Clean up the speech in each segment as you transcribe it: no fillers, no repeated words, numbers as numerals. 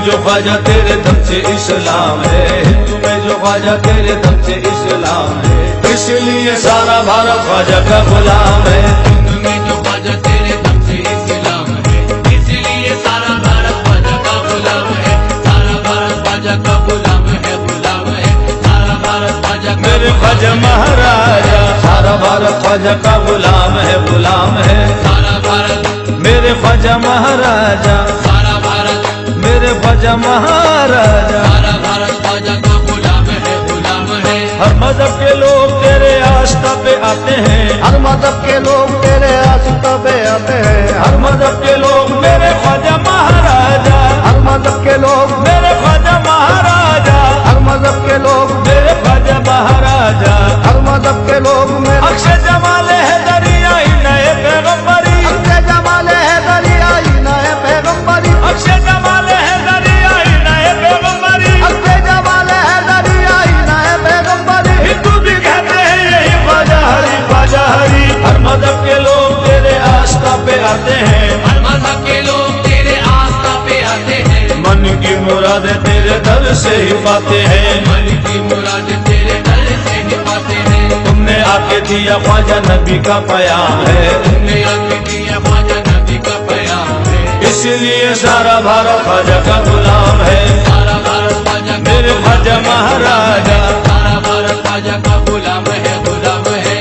जो ख्वाजा तेरे दम से इस्लाम है, हिंदू में जो ख्वाजा तेरे दम से इस्लाम है, इसलिए सारा भारत ख्वाजा का गुलाम है। हिंदू में जो ख्वाजा तेरे दम से इस्लाम है, इसलिए सारा भारत ख्वाजा का गुलाम है। सारा भारत ख्वाजा का गुलाम है, गुलाम है। सारा भारत ख्वाजा का मेरे ख्वाजा महाराजा, सारा भारत ख्वाजा का गुलाम है, गुलाम है। सारा भारत मेरे ख्वाजा महाराजा, सारा भारत मेरे ख्वाजा महाराजा, सारा भारत ख्वाजा का गुलाम है, गुलाम है। हर मजहब के लोग तेरे आस्था पे आते हैं, हर मजहब के लोग तेरे आस्था पे आते हैं। हर मजहब के लोग मेरे ख्वाजा महाराजा, हर मजहब के लोग मेरे ख्वाजा महाराजा, हर मजहब के लोग मेरे ख्वाजा महाराजा, हर मजहब के लोग मेरे अक्षय जमाले है दरियाई नए पैगंबरी, अक्षय जमाले है दरियाई नए पैगंबरी, अक्षय जमाले है दरियाई नए पैगंबरी। अक्षय जमाले है दरियाई नए पैगंबरी। हिंदू भी कहते हैं यही ख्वाजा हरी, ख्वाजा हरी। हर मजहब के लोग तेरे आस्था पे आते हैं, हर मजहब के लोग तेरे आस्था पे आते हैं। मन की मुरादें तेरे दर से ही पाते हैं। मन की मुराद तेरे दर से ही पाते हैं। तुमने आके दिया ख्वाजा नबी का प्याम है, तुमने आके दिया ख्वाजा नबी का प्याम है, इसलिए सारा भारत ख्वाजा का गुलाम है। सारा भारत ख्वाजा का मेरे ख्वाजा महाराजा, सारा भारत ख्वाजा का गुलाम है, गुलाम है।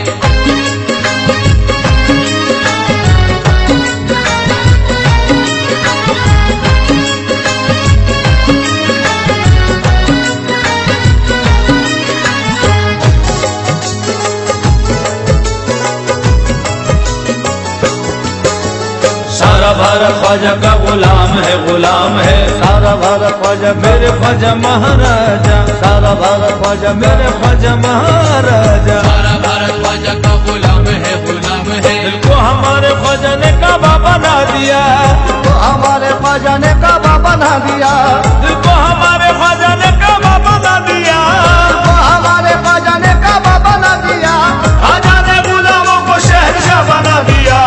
सारा भारत ख्वाजा का गुलाम है, गुलाम है। सारा भारत ख्वाजा मेरे ख्वाजा महाराजा, सारा भारत ख्वाजा मेरे ख्वाजा महाराजा, सारा भारत ख्वाजा का गुलाम है, गुलाम है। दिल को हमारे ख्वाजा ने काबा बना दिया, तो हमारे ख्वाजा ने काबा बना दिया। दिल को हमारे ख्वाजा ने काबा बना दिया। तो हमारे ख्वाजा ने काबा बना दिया। ख्वाजा ने गुलामों को शहंशाह बना दिया।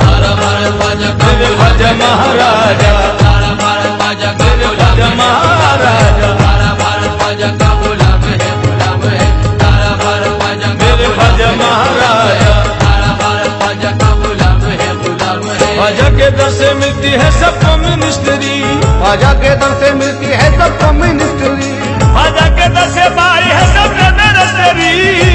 सारा भारत ख्वाजा का मेरे ख्वाजा महाराजा, सारा भारत ख्वाजा का मेरे ख्वाजा महाराजा, सारा भारत ख्वाजा का गुलाम है, गुलाम है। सारा भारत ख्वाजा का मेरे ख्वाजा महाराजा, सारा भारत ख्वाजा का गुलाम है, गुलाम है। ख्वाजा के दर से मिलती है सबको मिनिस्ट्री, ख्वाजा के दर से मिलती है सबको मिनिस्ट्री। ख्वाजा के दर से पाई है सबने मिनिस्ट्री।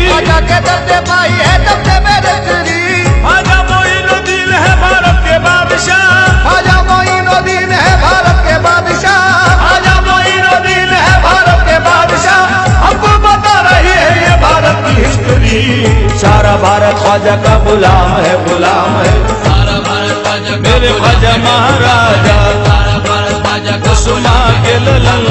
ख्वाजा के दर से पाई है सबसे मिनिस्ट्री। ख्वाजा मोइनुद्दीन है भारत के बादशाह, ख्वाजा मोइनुद्दीन है भारत के बादशाह। ख्वाजा मोइनुद्दीन है भारत के बादशाह। हमको बता रही है ये भारत की हिस्ट्री। सारा भारत ख्वाजा का गुलाम है, गुलाम है। सारा भारत ख्वाजा का मेरे ख्वाजा महाराजा, सारा भारत ख्वाजा का सुमा के ललन,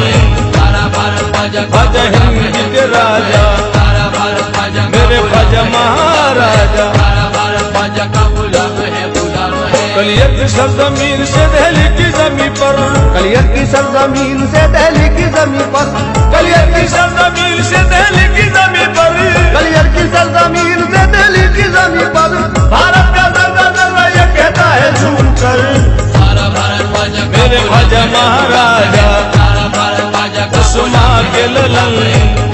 सारा भारत ख्वाजा का ख्वाजा हिंद के राजा, सारा भारत ख्वाजा का मेरे ख्वाजा महाराजा। सारा भारत ख्वाजा का गुलाम है, गुलाम है। कलियत की सरजमीन से दिल्ली की जमीन पर, कलियत की सरजमीन से दिल्ली की जमीन पर, कलियत की सरजमीन से दिल्ली की जमीन पर, कलियत की सरजमीन से दिल्ली की जमीन पर भारत का जर्रा जर्रा ये कहता है झूम कर। सारा भारत ख्वाजा का मेरे ख्वाजा महाराजा, सारा भारत ख्वाजा का सुमा के ललन,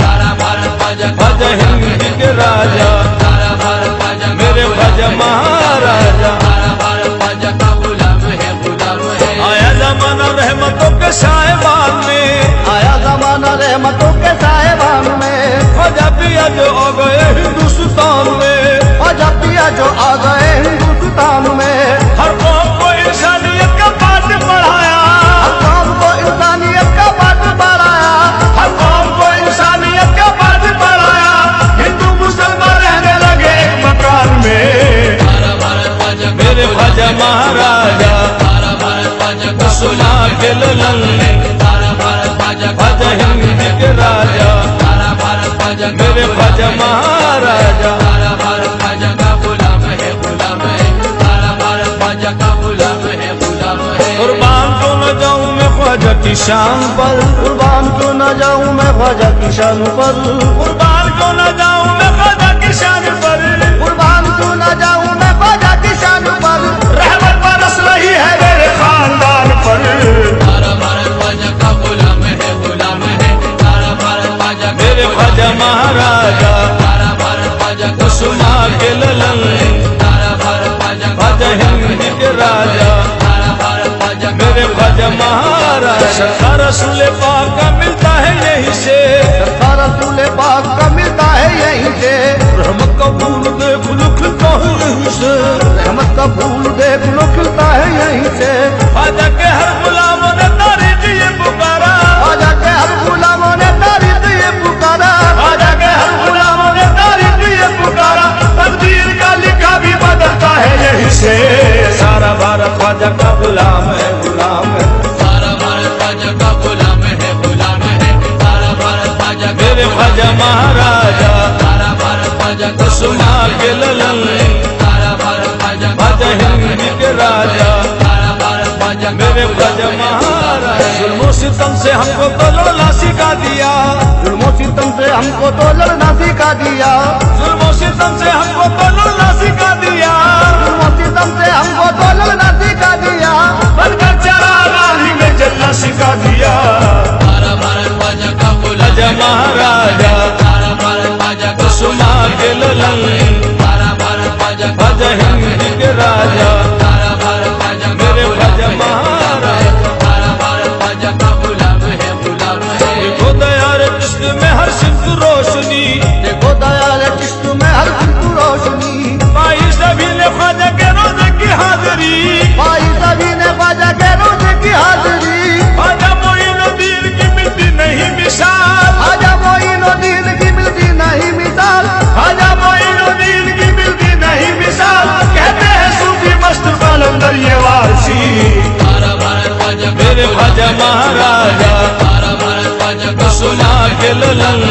सारा भारत ख्वाजा का ख्वाजा हिंद के राजा, सारा भारत ख्वाजा का मेरे ख्वाजा महाराजा। सारा भारत ख्वाजा का गुलाम है, गुलाम है। आया जमाना रहमतों के साहिबान में, आया जमाना रहमतों के साहिबान में। ख्वाजा पिया जो आ गए हिंदुस्तान में, ख्वाजा पिया जो आ गए हिंदुस्तान में। हर कौम को इंसानियत का पाठ पढ़ाया, हर कौम को इंसानियत का पाठ पढ़ाया। हर कौम को इंसानियत का पाठ पढ़ाया। हिंदू मुसलमान रहने लगे एक मकान में। सारा भारत ख्वाजा का मेरे ख्वाजा महाराजा, सारा भारत ख्वाजा का सुमा के ललन, सारा भारत ख्वाजा का ख्वाजा हिंद के राजा, सारा भारत ख्वाजा का मेरे ख्वाजा महाराजा। सारा भारत ख्वाजा का गुलाम है, गुलाम है। सारा भारत ख्वाजा का गुलाम है, गुलाम है। कुर्बान क्यों न जाऊं मैं ख्वाजा की शान पर, कुर्बान क्यों न जाऊं मैं ख्वाजा की शान पर। कुर्बान क्यों न जाऊं मैं ख्वाजा की शान पर। कुर्बान क्यों न जाऊं मैं ख्वाजा की शान पर। रहमत बरस रही है मेरे खानदान पर। सारा भारत ख्वाजा का के ललन सारा भारत ख्वाजा का ख्वाजा हिंद के राजा सारा भारत ख्वाजा का मेरे ख्वाजा महाराज सरकार रसूल पाक का मिलता है यहीं से सरकार रसूल पाक का मिलता है यहीं से रहमत का फूल देख लो खिलता है यहीं से रहमत का फूल देख लो खिलता है यहीं से ख्वाजा के हर गुलामों ने तारीफ ये पुकारा ख्वाजा के हर गुलामों ने तारीफ ये पुकारा ख्वाजा के हर गुलामों ने तारीफ ये पुकारा तकदीर का लिखा भी बदलता है यहीं से सारा भारत ख्वाजा का गुलाम है गुलाम है सारा भारत ख्वाजा का गुलाम है गुलाम है सारा भारत ख्वाजा का मेरे ख्वाजा महाराजा सारा भारत ख्वाजा का सुमा के ललन सारा भारत ख्वाजा का ख्वाजा हिंद के राजा सारा भारत ख्वाजा का मेरे ख्वाजा महाराज जुल्मों सितम से हमको तो लड़ना सिखा दिया जुल्मों सितम से हमको तो लड़ना सिखा दिया जुल्मों सितम से हमको तो लड़ना सिखा दिया जुल्मों सितम से हमको तो लड़ना सिखा दिया बनकर चरागाही में जलना सिखा दिया सारा भारत ख्वाजा का ख्वाजा महाराजा सारा भारत ख्वाजा का सुमा के ललन सारा भारत ख्वाजा का ख्वाजा हिंद के राजा सारा भारत ख्वाजा का मेरे ख्वाजा महाराज सारा भारत ख्वाजा का गुलाम है गुलाम है देखो दयार किश्त में हर सिंह रोशनी देखो दयाल किश्त में हर बिल्कुल रोशनी पाई सभी ने ख्वाजा के रोजे की हाजिरी भाई सभी ने ख्वाजा के रोजे की हाजिरी ख्वाजा मोइनुद्दीन की मिलती नहीं मिसाल ख्वाजा मोइनुद्दीन की मिलती नहीं मिसाल ख्वाजा मोइनुद्दीन की मिलती नहीं मिसाल कहते हैं सूफी मस्त कलंदर ये वारसी सारा भारत ख्वाजा का मेरे ख्वाजा महाराजा सारा भारत ख्वाजा का सुना के ललन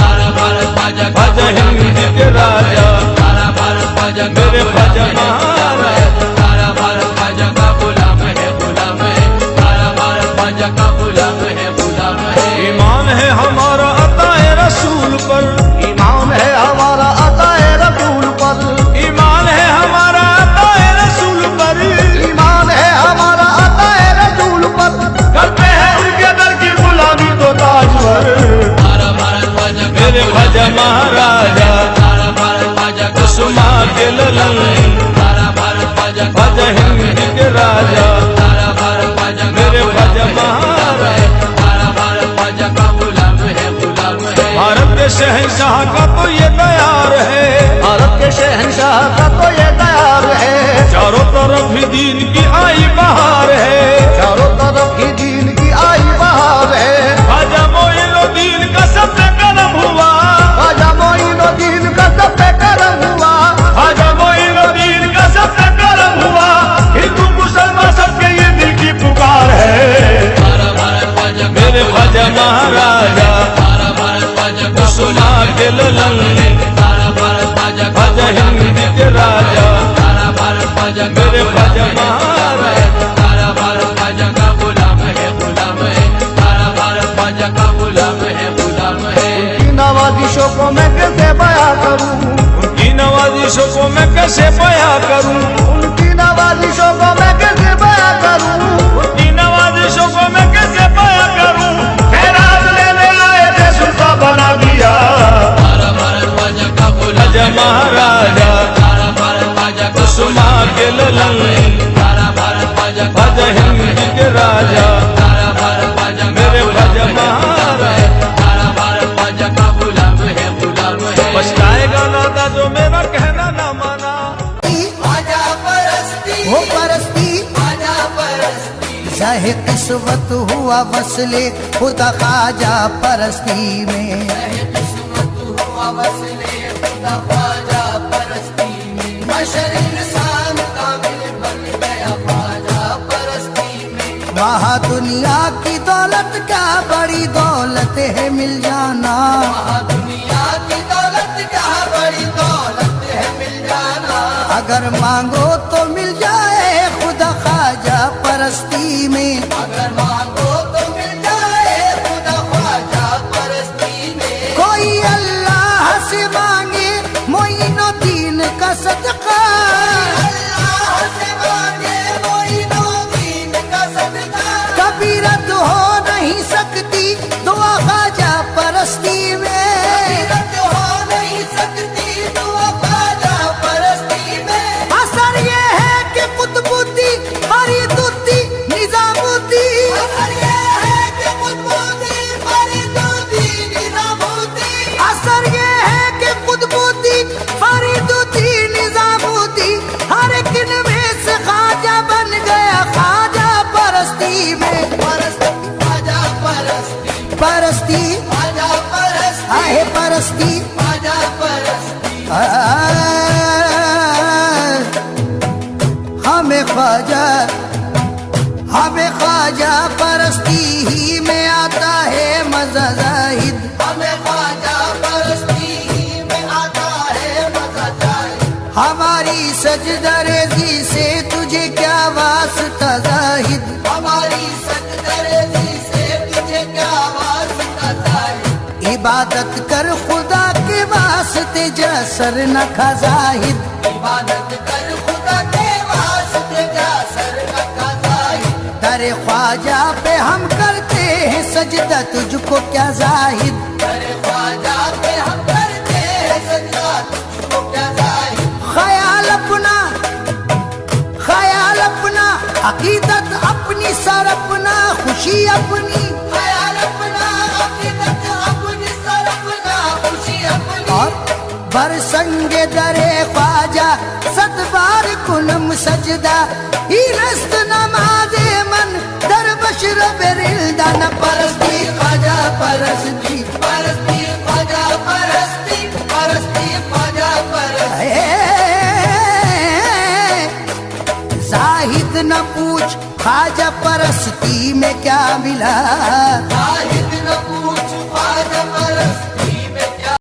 सारा भारत ख्वाजा का ख्वाजा हिंद के राजा सारा भारत ख्वाजा का मेरे ख्वाजा महाराज सारा भारत ख्वाजा का गुलाम है गुलाम है सारा भारत ख्वाजा का गुलाम है गुलाम है ईमान है हमारा अताए रसूल पर ईमान है हमारा अताए रसूल पर ईमान है हमारा अताए रसूल पर ईमान है हमारा अताए रसूल पर करते हैं उनके दर की गुलामी तो ताजवर सारा भारत ख्वाजा का मेरे ख्वाजा महाराजा सारा भारत ख्वाजा का सुमा के ललन सारा भारत ख्वाजा का ख्वाजा हिंद के राजा सारा भारत ख्वाजा का मेरे ख्वाजा महाराज सारा भारत ख्वाजा का गुलाम है गुलाम है भारत के शहंशाह का तो ये तैयार है भारत के शहंशाह का तो ये तैयार है चारों तरफ ही दीन की आई बहार है चारों तरफ ही दीन की आई बहार है ख्वाजा मोइनुद्दीन का सबसे करम हुआ ख्वाजा मोइनुद्दीन का सब पे करम हुआ ख्वाजा मोइनुद्दीन का सबसे करम हुआ हिंदू मुसलमान सबके ये दिल की पुकार है सारा भारत ख्वाजा का मेरे ख्वाजा महाराजा सारा भारत ख्वाजा का सुना के ललन सारा भारत ख्वाजा का ख्वाजा हिंद के राजा सारा भारत ख्वाजा का मेरे ख्वाजा महाराज सारा भारत ख्वाजा का गुलाम है गुलाम है सारा भारत ख्वाजा का गुलाम है गुलाम है की नवाजिशों को मैं कैसे बया करूं उनकी नवाजिशों को मैं कैसे बयां करूं उनकी नवाजिशों को मैं कैसे बया करूं उनकी नवाजिशों को मैं कैसे बयां करूं खैरात लेने आए थे सुल्तान बना दिया सारा भारत ख्वाजा का गुलाम ख्वाजा महाराजा सारा भारत ख्वाजा का सुमा के ललन सारा भारत ख्वाजा का ख्वाजा हिंद के राजा सारा भारत ख्वाजा का मेरे ख्वाजा महाराज सारा भारत ख्वाजा का गुलाम है गुलाम है पछताएगा नादा जो मेरा कहना ना माना हो परस्ती चाहे किस्मत हुआ मसले खुदा ख्वाजा परस्ती में बशर इंसान कामिल बन गया ख्वाजा परस्ती में वहाँ दुनिया की दौलत क्या बड़ी दौलत है मिल जाना दुनिया की दौलत क्या बड़ी दौलत है मिल जाना अगर मांगो तो मिल जाए खुदा ख्वाजा परस्ती में अगर मांगो तो मिल जाए खुदा ख्वाजा परस्ती में कोई अल्लाह से मांगे मोइनुद्दीन का सदका अल्लाह से मांगे मोइनुद्दीन का सदका कभी रद्द हो नहीं सकती दुआ ख्वाजा परस्ती में रद्द हो नहीं सकती दुआ ख्वाजा परस्ती, ख्वाजा परस्ती, हमें ख्वाजा परस्ती ही में आता है मजा जाहिद, हमें ख्वाजा परस्ती ही में आता है मजा जाहिद। हमारी सजदरेजी से तुझे क्या वास्ता जाहिद, हमारी सजदरेजी से तुझे क्या वास्ता जाहिद। इबादत कर खुदा के वास्ते जा सर न खा जाहिद, इबादत कर खुदा के वास्ते जा सर न खा जाहिद। तेरे ख्वाजा पे हम करते हैं सजदा तुझको क्या जाहिद, तेरे ख्वाजा पे हम करते हैं सजदा तुझको क्या जाहिद। ख्याल अपना अकीदत अपनी सर अपना खुशी अपनी, ख्याल अपना अकीदत अपनी सर अपना खुशी अपनी। और बरसंगे दरे ख्वाजा सतबार कुनम सजदा ही नस्त नमाजे मन दर बशर बेरिल्दा न परस्ती ख्वाजा परस्ती, परस्ती ख्वाजा परस्ती, परस्ती ख्वाजा परस्ती। जाहिद न पूछ ख्वाजा परस्ती में क्या मिला, जाहिद न पूछ